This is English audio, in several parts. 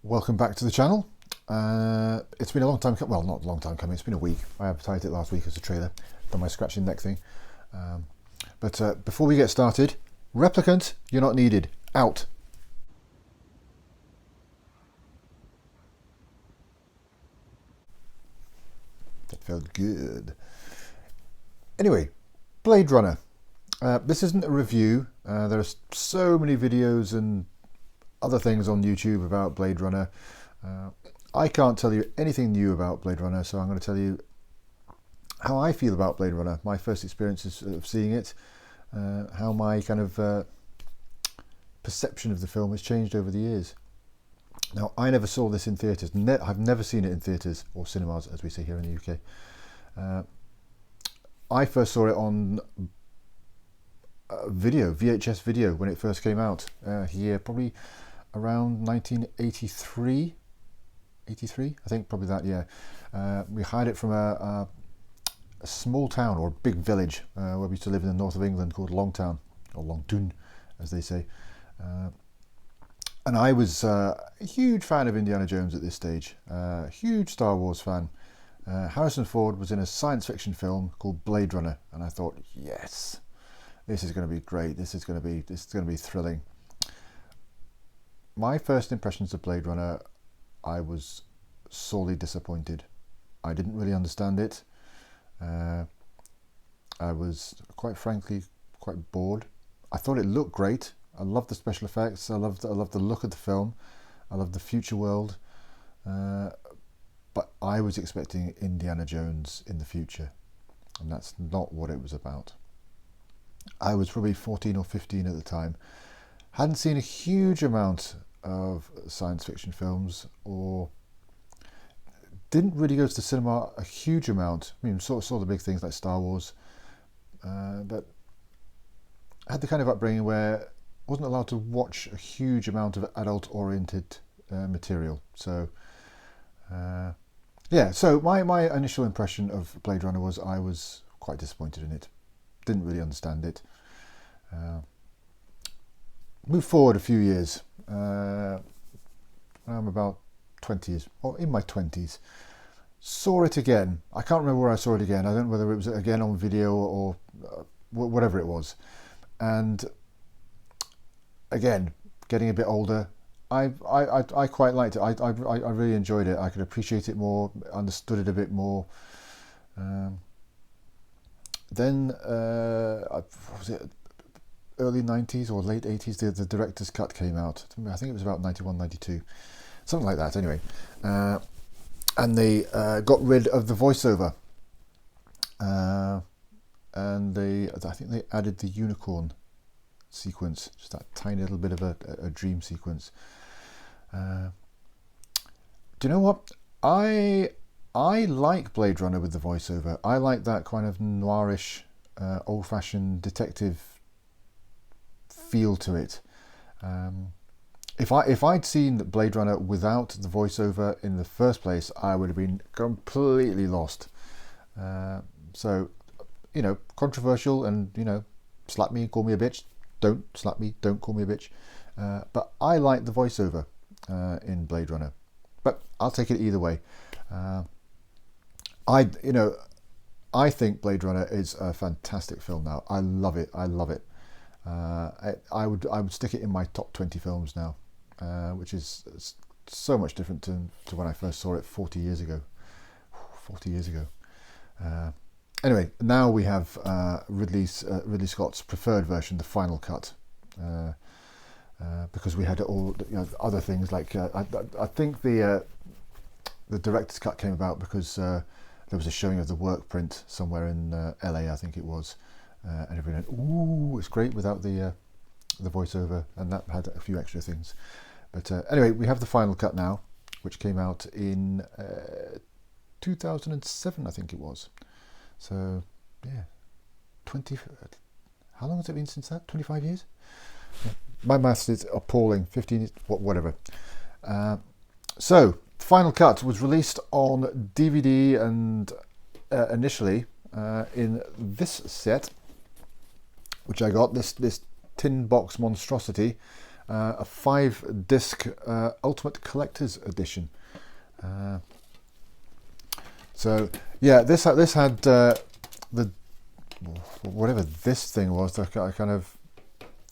Welcome back to the channel. It's been a long time, well, not a long time coming, it's been a week. I advertised it last week as a trailer, done my scratching neck thing. But before we get started, replicant, you're not needed. Out. That felt good. Anyway, Blade Runner. This isn't a review. There are so many videos and other things on YouTube about Blade Runner. I can't tell you anything new about Blade Runner, so I'm going to tell you how I feel about Blade Runner, my first experiences of seeing it, how my kind of perception of the film has changed over the years. Now, I never saw this in theatres. I've never seen it in theatres, or cinemas as we say here in the UK. I first saw it on VHS video, when it first came out here, probably around 1983, 83, I think, probably that year. We hired it from a small town, or a big village, where we used to live in the north of England, called Longtown, or Longtoon as they say. And I was a huge fan of Indiana Jones at this stage, huge Star Wars fan. Harrison Ford was in a science fiction film called Blade Runner, and I thought, yes, this is going to be great, this is going to be thrilling. My first impressions of Blade Runner, I was sorely disappointed. I didn't really understand it. I was, quite frankly, quite bored. I thought it looked great. I loved the special effects. I loved the look of the film. I loved the future world. But I was expecting Indiana Jones in the future, and that's not what it was about. I was probably 14 or 15 at the time. Hadn't seen a huge amount of science fiction films, or didn't really go to the cinema a huge amount. I mean, saw the big things like Star Wars, but I had the kind of upbringing where I wasn't allowed to watch a huge amount of adult-oriented material. So, yeah. So my initial impression of Blade Runner was I was quite disappointed in it. Didn't really understand it. Move forward a few years. I'm about 20s, or in my 20s. Saw it again. I can't remember where I saw it again. I don't know whether it was again on video or whatever it was. And again, getting a bit older, I quite liked it. I really enjoyed it. I could appreciate it more, understood it a bit more. Then was it early 90s or late 80s, the director's cut came out. I think it was about 91, 92, something like that anyway. And they got rid of the voiceover. And I think they added the unicorn sequence, just that tiny little bit of a dream sequence. Do you know what? I like Blade Runner with the voiceover. I like that kind of noirish, old-fashioned detective feel to it. If I'd seen Blade Runner without the voiceover in the first place, I would have been completely lost. So, you know, controversial, and, you know, slap me, call me a bitch. Don't slap me, don't call me a bitch. But I like the voiceover in Blade Runner. But I'll take it either way. I think Blade Runner is a fantastic film now. I love it. I love it. I would stick it in my top 20 films now, which is so much different to when I first saw it 40 years ago. 40 years ago. Anyway, now we have Ridley Scott's preferred version, the final cut, because we had all, you know, other things like I think the director's cut came about because there was a showing of the work print somewhere in LA, I think it was, and everyone went, "Ooh, it's great without the voiceover," and that had a few extra things. But anyway, we have the final cut now, which came out in 2007, I think it was. So yeah, how long has it been since that? 25 years? Yeah. My maths is appalling. 15, whatever. So Final Cut was released on DVD and initially in this set, which I got, this tin box monstrosity, a 5-disc Ultimate Collector's Edition. So yeah, this had the whatever this thing was, the kind of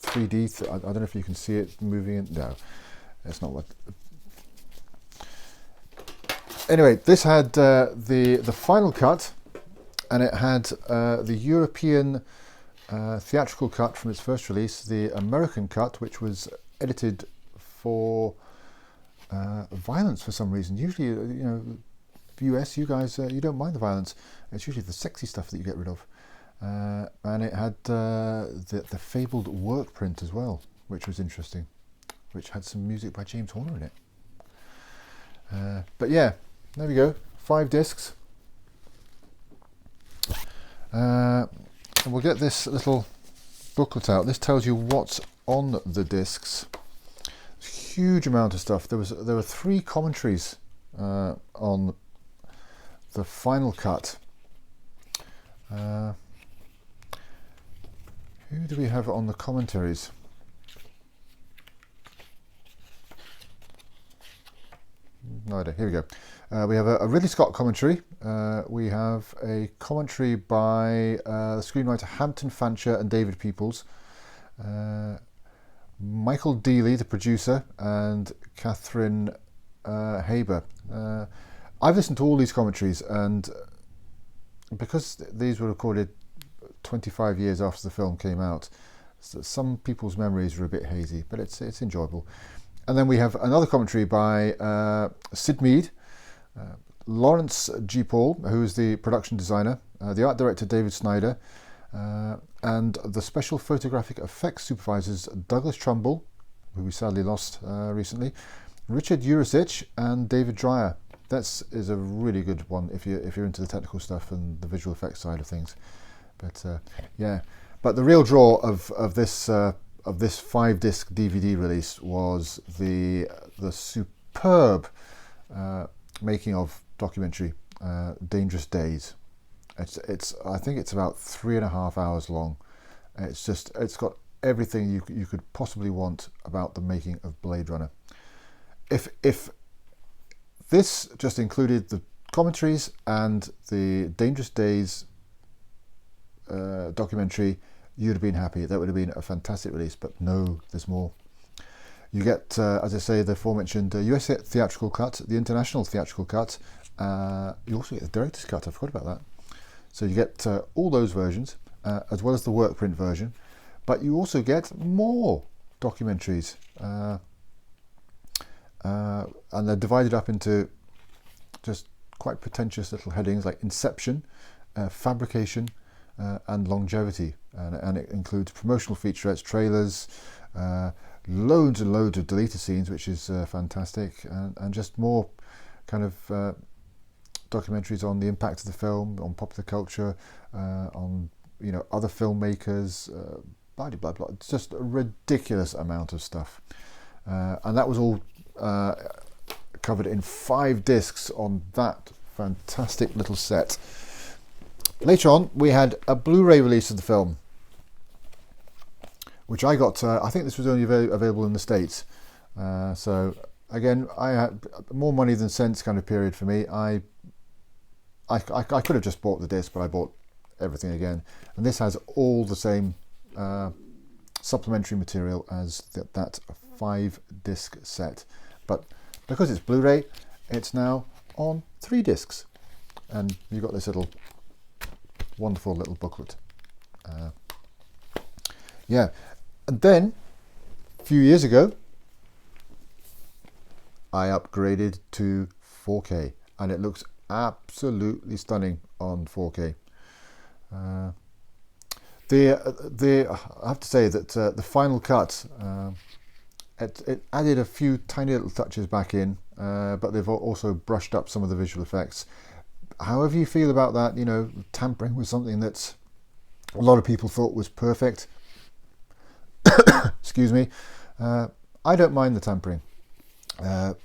3D. I don't know if you can see it moving. No, it's not what. Anyway, this had the final cut, and it had the European theatrical cut from its first release, the American cut, which was edited for violence for some reason. Usually, you know, US, you guys, you don't mind the violence. It's usually the sexy stuff that you get rid of. And it had the fabled work print as well, which was interesting, which had some music by James Horner in it. But yeah, there we go, 5 discs. And we'll get this little booklet out. This tells you what's on the discs. Huge amount of stuff. There were 3 commentaries on the final cut. Who do we have on the commentaries? No idea. Here we go. We have a Ridley Scott commentary. We have a commentary by the screenwriter Hampton Fancher and David Peoples. Michael Dealey, the producer, and Catherine Haber. I've listened to all these commentaries, and because these were recorded 25 years after the film came out, so some people's memories are a bit hazy, but it's enjoyable. And then we have another commentary by Sid Mead, Lawrence G. Paul, who is the production designer, the art director David Snyder, and the special photographic effects supervisors Douglas Trumbull, who we sadly lost recently, Richard Urisic, and David Dreyer. That is a really good one if you're into the technical stuff and the visual effects side of things. But yeah, but the real draw of this 5-disc DVD release was the superb making of documentary Dangerous Days. I think it's about 3.5 hours long. It's got everything you could possibly want about the making of Blade Runner. If this just included the commentaries and the Dangerous Days documentary, you'd have been happy. That would have been a fantastic release, but no, there's more. You get, as I say, the aforementioned US theatrical cut, the international theatrical cut. You also get the director's cut. I forgot about that. So you get all those versions, as well as the work print version, but you also get more documentaries. And they're divided up into just quite pretentious little headings like Inception, Fabrication, and Longevity. And it includes promotional featurettes, trailers, loads and loads of deleted scenes, which is fantastic, and just more kind of documentaries on the impact of the film, on popular culture, on other filmmakers, blah blah blah. It's just a ridiculous amount of stuff, and that was all covered in 5 discs on that fantastic little set. Later on, we had a Blu-ray release of the film, which I got. I think this was only available in the States. So again, I had more money than sense kind of period for me. I could have just bought the disc, but I bought everything again. And this has all the same supplementary material as that 5-disc set. But because it's Blu-ray, it's now on 3 discs. And you've got this wonderful little booklet. Yeah, and then a few years ago I upgraded to 4K, and it looks absolutely stunning on 4K. I have to say that the final cut, it added a few tiny little touches back in, but they've also brushed up some of the visual effects. However you feel about that, tampering with something that a lot of people thought was perfect. Excuse me. I don't mind the tampering.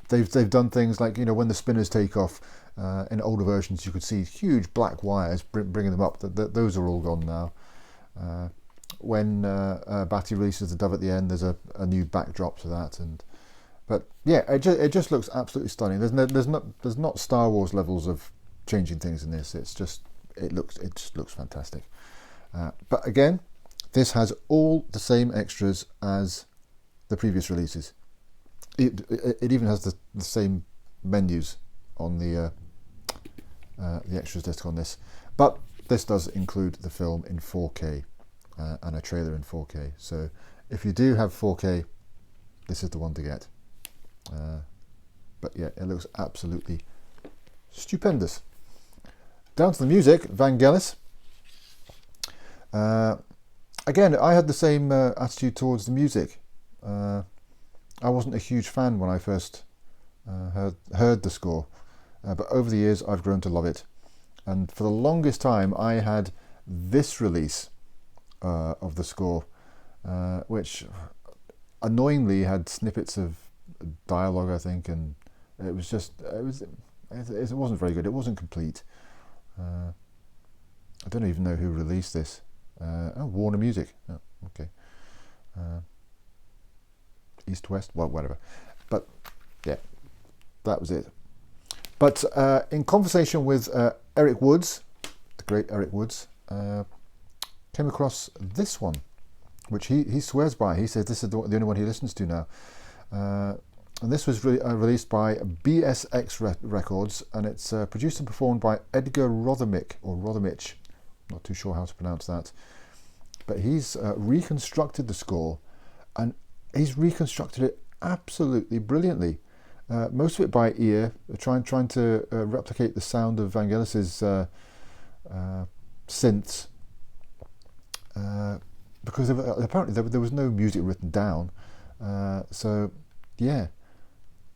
They've done things like, when the spinners take off, in older versions you could see huge black wires bringing them up. Those are all gone now. when Batty releases the dove at the end, there's a new backdrop to that, but yeah, it just looks absolutely stunning. There's not Star Wars levels of changing things in this. It just looks fantastic. But again, this has all the same extras as the previous releases. It even has the same menus on the extras disc on this, but this does include the film in 4K and a trailer in 4K. So if you do have 4K, this is the one to get. But yeah, it looks absolutely stupendous. Down to the music, Vangelis. Again, I had the same attitude towards the music. I wasn't a huge fan when I first heard the score, but over the years I've grown to love it. And for the longest time I had this release of the score, which annoyingly had snippets of dialogue, I think, and it wasn't very good. It wasn't complete. I don't even know who released this. Warner Music. Oh, okay. East West, well, whatever. But yeah, that was it. But in conversation with Eric Woods, the great Eric Woods, came across this one, which he swears by. He says this is the only one he listens to now. And this was released by BSX Records, and it's produced and performed by Edgar Rothermich. Not too sure how to pronounce that. But he's reconstructed the score, and he's reconstructed it absolutely brilliantly. Most of it by ear, trying to replicate the sound of Vangelis's synths, because apparently there was no music written down. So yeah,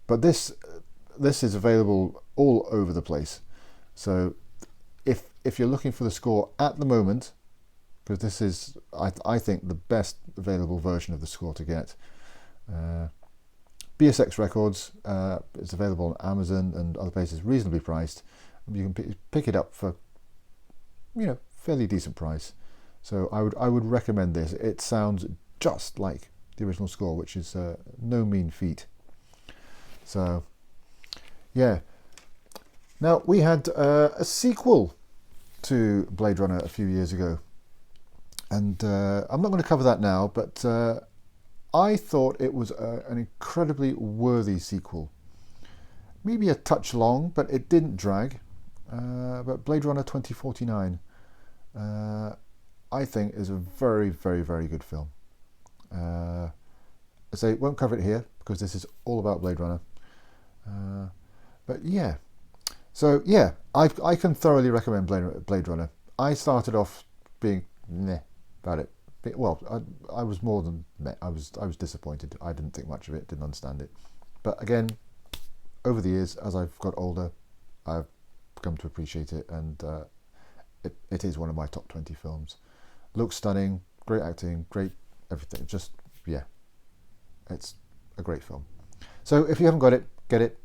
but this is available all over the place. So if you're looking for the score at the moment, because this is I think the best available version of the score to get. BSX Records, it's available on Amazon and other places, reasonably priced. You can pick it up for, fairly decent price. So I would recommend this. It sounds just like the original score, which is no mean feat. So yeah. Now we had a sequel to Blade Runner a few years ago, and I'm not going to cover that now, but I thought it was an incredibly worthy sequel. Maybe a touch long, but it didn't drag. But Blade Runner 2049, I think, is a very, very, very good film. I say, won't cover it here because this is all about Blade Runner. But yeah, so yeah, I can thoroughly recommend Blade Runner. I started off being meh about it. Well, I was more than meh. I was disappointed. I didn't think much of it, didn't understand it. But again, over the years, as I've got older, I've come to appreciate it, and it is one of my top 20 films. Looks stunning, great acting, great everything. Just, yeah, it's a great film. So if you haven't got it, get it.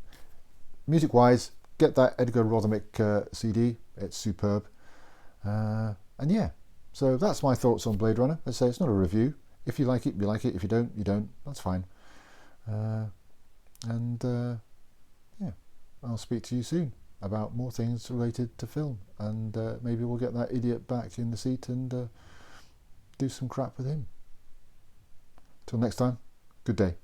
Music-wise, get that Edgar Rothermich CD. It's superb. And yeah, so that's my thoughts on Blade Runner. Let's say it's not a review. If you like it, you like it. If you don't, you don't. That's fine. Yeah, I'll speak to you soon about more things related to film, and maybe we'll get that idiot back in the seat and do some crap with him. Till next time, good day.